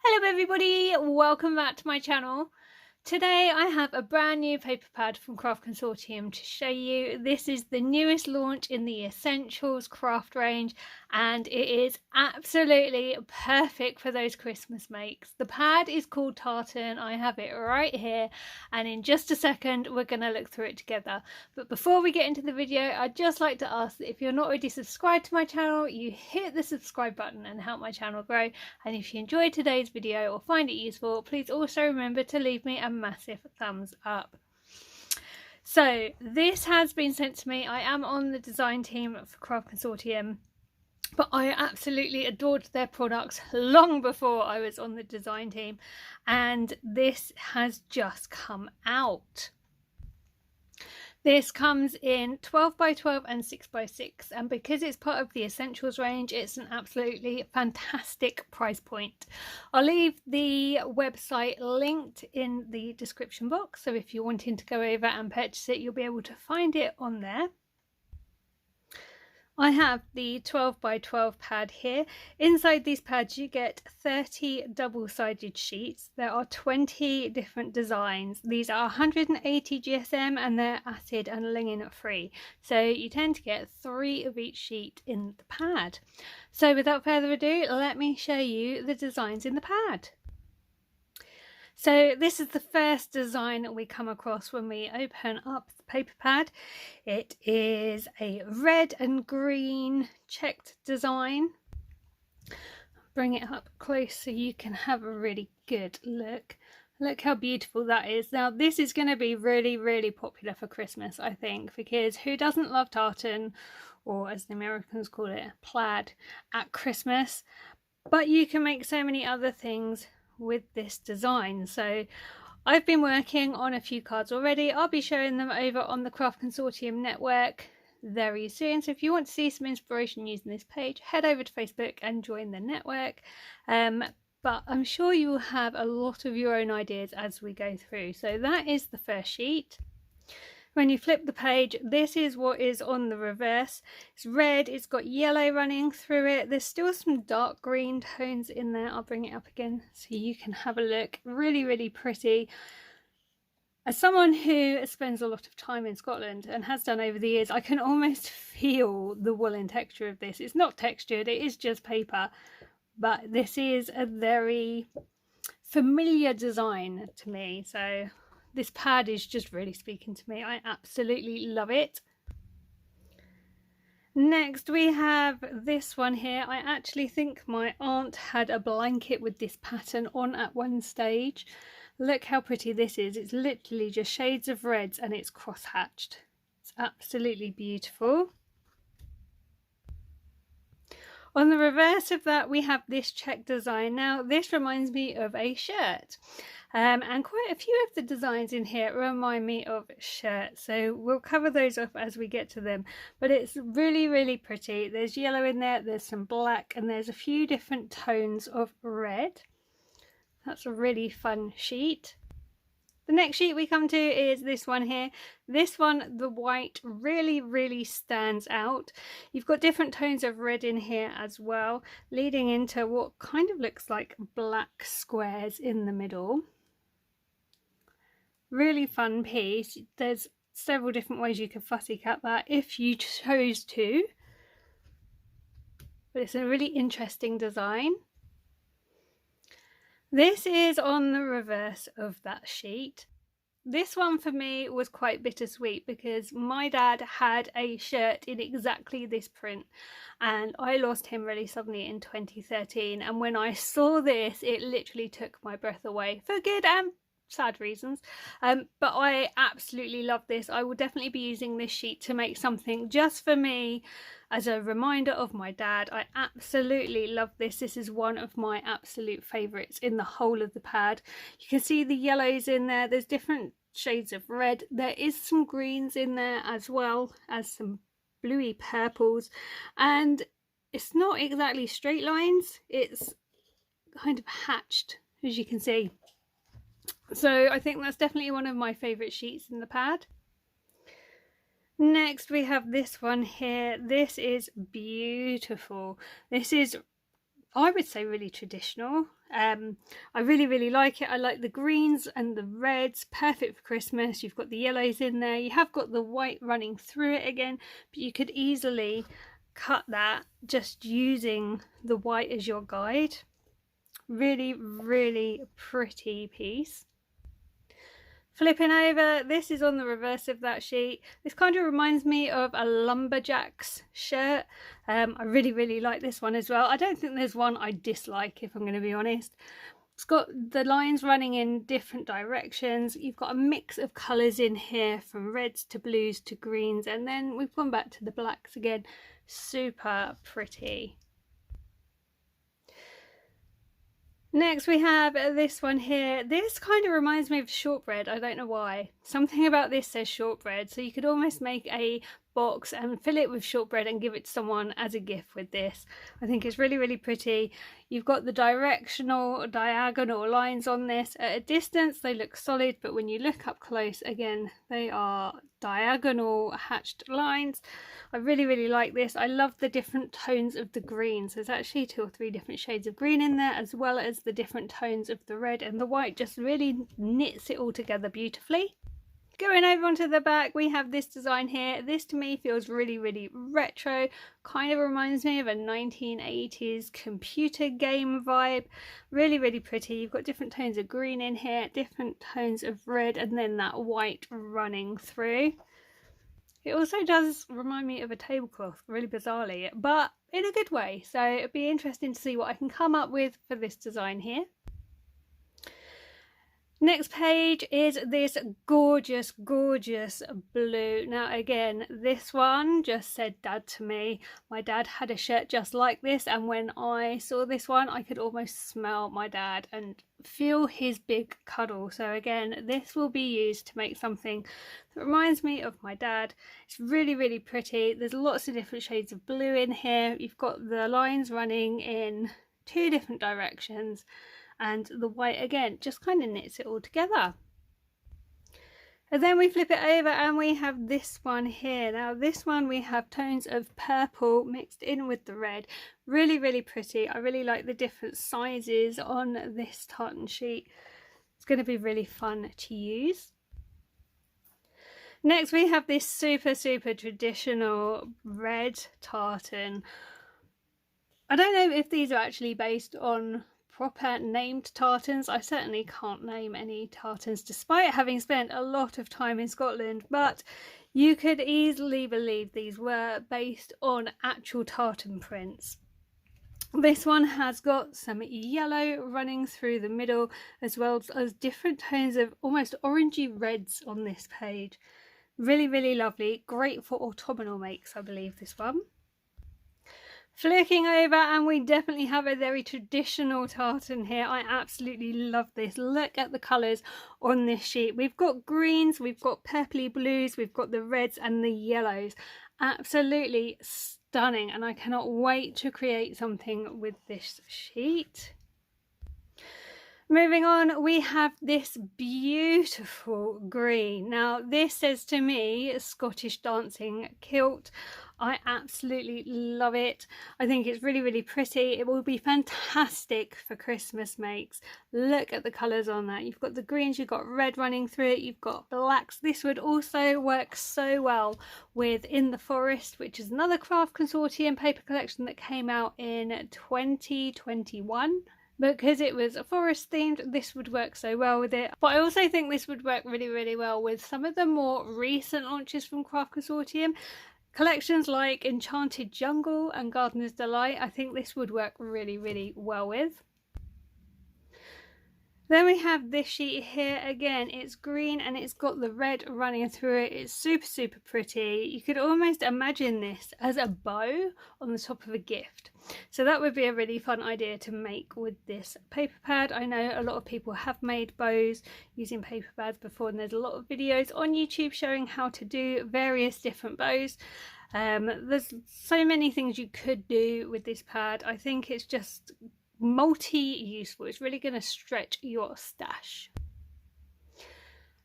Hello everybody, welcome back to my channel. Today I have a brand new paper pad from Craft Consortium to show you. This is the newest launch in the Essentials craft range and it is absolutely perfect for those Christmas makes. The pad is called Tartan. I have it right here and in just a second we're going to look through it together. But before we get into the video, I'd just like to ask that if you're not already subscribed to my channel, you hit the subscribe button and help my channel grow. And if you enjoyed today's video or find it useful, please also remember to leave me a massive thumbs up. So this has been sent to me. I am on the design team for Craft Consortium, but I absolutely adored their products long before I was on the design team, and this has just come out. This comes in 12 by 12 and 6 by 6, and because it's part of the Essentials range, it's an absolutely fantastic price point. I'll leave the website linked in the description box, so if you're wanting to go over and purchase it, you'll be able to find it on there. I have the 12 by 12 pad here. Inside these pads you get 30 double-sided sheets. There are 20 different designs. These are 180 GSM and they're acid and lignin free. So you tend to get 3 of each sheet in the pad. So without further ado, let me show you the designs in the pad. So this is the first design we come across when we open up the paper pad. It is a red and green checked design. Bring it up close so you can have a really good look. Look how beautiful that is. Now this is going to be really popular for Christmas, I think, because who doesn't love tartan, or as the Americans call it, plaid, at Christmas? But you can make so many other things with this design. So I've been working on a few cards already. I'll be showing them over on the Craft Consortium network very soon. So if you want to see some inspiration using this page, head over to Facebook and join the network. But I'm sure you will have a lot of your own ideas as we go through. So that is the first sheet. When you flip the page, this is what is on the reverse. It's red, it's got yellow running through it. There's still some dark green tones in there. I'll bring it up again so you can have a look. Really pretty. As someone who spends a lot of time in Scotland and has done over the years, I can almost feel the woolen texture of this. It's not textured, it is just paper. But this is a very familiar design to me. So this pad is just really speaking to me. I absolutely love it. Next we have this one here. I actually think my aunt had a blanket with this pattern on at one stage. Look how pretty this is. It's literally just shades of reds and it's cross-hatched. It's absolutely beautiful. On the reverse of that we have this check design. Now this reminds me of a shirt. And quite a few of the designs in here remind me of shirts, so we'll cover those off as we get to them. But it's really pretty. There's yellow in there, there's some black, and there's a few different tones of red. That's a really fun sheet. The next sheet we come to is this one here. This one, the white really stands out. You've got different tones of red in here as well, leading into what kind of looks like black squares in the middle. Really fun piece. There's several different ways you could fussy cut that if you chose to, but it's a really interesting design. This is on the reverse of that sheet. This one for me was quite bittersweet because my dad had a shirt in exactly this print and I lost him really suddenly in 2013, and when I saw this it literally took my breath away, for good and sad reasons. But I absolutely love this. I will definitely be using this sheet to make something just for me as a reminder of my dad. I absolutely love this. This is one of my absolute favourites in the whole of the pad. You can see the yellows in there. There's different shades of red. There is some greens in there as well as some bluey purples, and it's not exactly straight lines, it's kind of hatched, as you can see. So I think that's definitely one of my favourite sheets in the pad. Next we have this one here. This is beautiful. This is, I would say, really traditional. I really like it. I like the greens and the reds, perfect for Christmas. You've got the yellows in there, you have got the white running through it again, but you could easily cut that just using the white as your guide. Really pretty piece. Flipping over, this is on the reverse of that sheet. This kind of reminds me of a lumberjack's shirt. I really like this one as well. I don't think there's one I dislike, if I'm going to be honest. It's got the lines running in different directions. You've got a mix of colours in here, from reds to blues to greens, and then we've gone back to the blacks again. Super pretty. Next we have this one here. This kind of reminds me of shortbread. I don't know why. Something about this says shortbread, so you could almost make a box and fill it with shortbread and give it to someone as a gift with this. I think it's really pretty. You've got the diagonal lines on this. At a distance they look solid, but when you look up close, again, they are diagonal hatched lines. I really like this. I love the different tones of the greens. There's actually 2 or 3 different shades of green in there, as well as the different tones of the red, and the white just really knits it all together beautifully. Going over onto the back, we have this design here. This to me feels really retro, kind of reminds me of a 1980s computer game vibe. Really pretty. You've got different tones of green in here, different tones of red, and then that white running through. It also does remind me of a tablecloth, really bizarrely, but in a good way. So it'd be interesting to see what I can come up with for this design here. Next page is this gorgeous blue. Now again, this one just said dad to me. My dad had a shirt just like this, and when I saw this one I could almost smell my dad and feel his big cuddle. So again, this will be used to make something that reminds me of my dad. It's really pretty. There's lots of different shades of blue in here. You've got the lines running in 2 different directions, and the white again just kind of knits it all together. And then we flip it over and we have this one here. Now this one we have tones of purple mixed in with the red. Really pretty. I really like the different sizes on this tartan sheet. It's going to be really fun to use. Next we have this super traditional red tartan. I don't know if these are actually based on proper named tartans. I certainly can't name any tartans despite having spent a lot of time in Scotland, but you could easily believe these were based on actual tartan prints. This one has got some yellow running through the middle, as well as different tones of almost orangey reds on this page. Really lovely. Great for autumnal makes, I believe, this one. Flicking over, and we definitely have a very traditional tartan here. I absolutely love this. Look at the colours on this sheet. We've got greens, we've got purpley blues, we've got the reds and the yellows. Absolutely stunning, and I cannot wait to create something with this sheet. Moving on, we have this beautiful green. Now this says to me Scottish dancing kilt. I absolutely love it. I think it's really pretty. It will be fantastic for Christmas makes. Look at the colours on that. You've got the greens, you've got red running through it, you've got blacks. This would also work so well with In the Forest, which is another Craft Consortium paper collection that came out in 2021. Because it was forest themed, this would work so well with it. But I also think this would work really well with some of the more recent launches from Craft Consortium. Collections like Enchanted Jungle and Gardener's Delight, I think this would work really well with. Then we have this sheet here. Again, it's green and it's got the red running through it. It's super pretty. You could almost imagine this as a bow on the top of a gift. So that would be a really fun idea to make with this paper pad. I know a lot of people have made bows using paper pads before, and there's a lot of videos on YouTube showing how to do various different bows. There's so many things you could do with this pad. I think it's just multi-useful. It's really going to stretch your stash.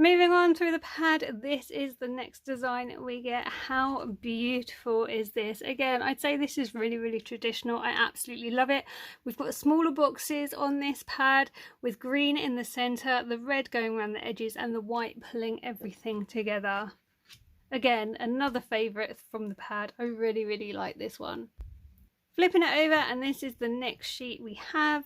Moving on through the pad, this is the next design we get. How beautiful is this? Again, I'd say this is really traditional. I absolutely love it. We've got smaller boxes on this pad with green in the center, the red going around the edges, and the white pulling everything together. Again, another favorite from the pad. I really like this one. Flipping it over, and this is the next sheet we have.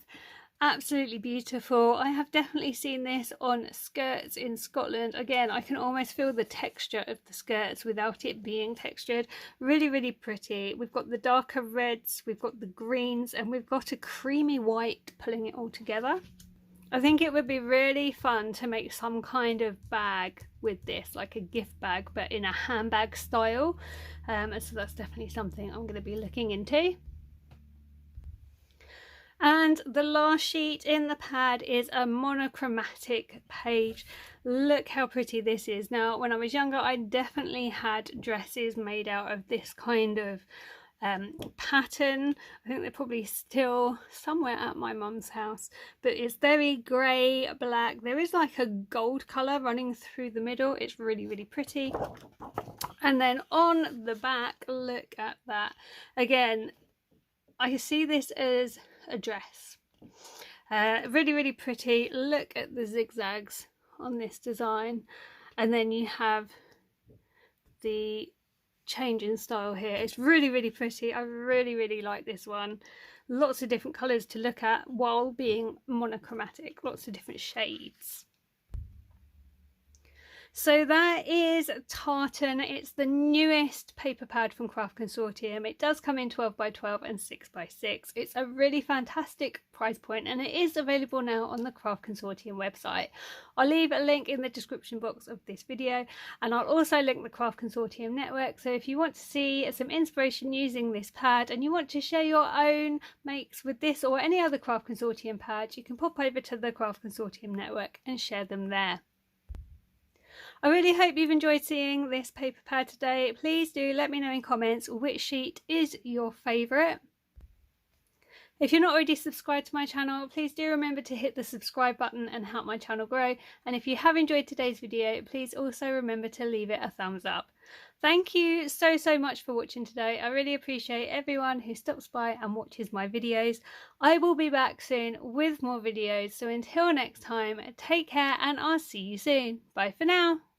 Absolutely beautiful. I have definitely seen this on skirts in Scotland. Again, I can almost feel the texture of the skirts without it being textured. Really pretty. We've got the darker reds, we've got the greens, and we've got a creamy white pulling it all together. I think it would be really fun to make some kind of bag with this, like a gift bag, but in a handbag style. And so that's definitely something I'm going to be looking into. And the last sheet in the pad is a monochromatic page. Look how pretty this is. Now, when I was younger, I definitely had dresses made out of this kind of pattern. I think they're probably still somewhere at my mum's house, but it's very grey, black. There is like a gold colour running through the middle. It's really pretty. And then on the back, look at that. Again, I see this as a dress. Really pretty. Look at the zigzags on this design, and then you have the change in style here. It's really pretty. I really like this one. Lots of different colours to look at while being monochromatic, lots of different shades. So that is Tartan. It's the newest paper pad from Craft Consortium. It does come in 12x12 and 6x6. It's a really fantastic price point, and it is available now on the Craft Consortium website. I'll leave a link in the description box of this video, and I'll also link the Craft Consortium network. So if you want to see some inspiration using this pad and you want to share your own makes with this or any other Craft Consortium pads, you can pop over to the Craft Consortium network and share them there. I really hope you've enjoyed seeing this paper pad today. Please do let me know in comments which sheet is your favourite. If you're not already subscribed to my channel, please do remember to hit the subscribe button and help my channel grow. And if you have enjoyed today's video, please also remember to leave it a thumbs up. Thank you so much for watching today. I really appreciate everyone who stops by and watches my videos. I will be back soon with more videos. So until next time, take care and I'll see you soon. Bye for now.